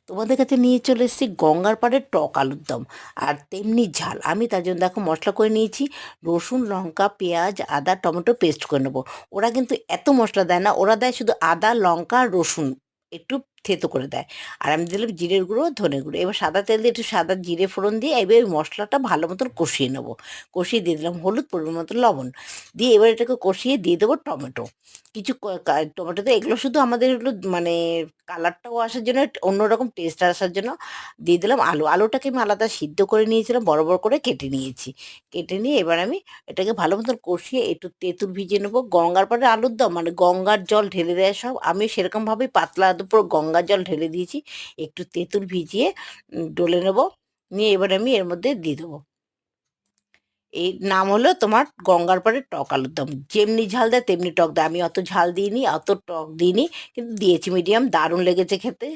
তোমাদের কাছে নিয়ে চলে এসেছি গঙ্গার পাড়ের টক আলুর দম, আর তেমনি ঝাল। আমি তার জন্য দেখো মশলা করে নিয়েছি, রসুন, লঙ্কা, পেঁয়াজ, আদা, টমেটো পেস্ট করে নেবো। ওরা কিন্তু এত মশলা দেয় না, ওরা দেয় শুধু আদা, লঙ্কা আর রসুন একটু থেতো করে দেয়। আর আমি দিলাম জিরের গুঁড়ো, ধনে গুঁড়ো। এবার সাদা তেল দিয়ে একটু সাদা জিরে ফোড়ন দিয়ে এবার ওই মশলাটা ভালো মতন কষিয়ে নেবো। কষিয়ে দিয়ে দিলাম হলুদ, পরিমাণ মতো লবণ দিয়ে এবার এটাকে কষিয়ে দিয়ে দেবো টমেটো। কিছু টমেটো তো এগুলো শুধু আমাদের এগুলো মানে কালারটাও আসার জন্য, অন্যরকম টেস্ট আসার জন্য দিয়ে দিলাম আলু। আলুটাকে আমি আলাদা সিদ্ধ করে নিয়েছিলাম, বড় বড় করে কেটে নিয়েছি। কেটে নিয়ে এবার আমি এটাকে ভালো মতন কষিয়ে একটু তেঁতুল ভিজিয়ে নেবো। গঙ্গার পাড়ে আলুর দম মানে গঙ্গার জল ঢেলে দেয় সব, আমি সেরকমভাবেই পাতলা দুপুর গঙ্গার জল ঢেলে দিয়েছি। একটু তেঁতুল ভিজিয়ে ডলে নেবো। নিয়ে এবার আমি এর মধ্যে দিয়ে দেবো। এই নাম হলো তোমার গঙ্গার পাড়ের টক আলুর দম। যেমনি ঝাল দেয় তেমনি টক দেয়। আমি অত ঝাল দিইনি, অত টক দিইনি, কিন্তু দিয়েছি মিডিয়াম। দারুণ লেগেছে খেতে।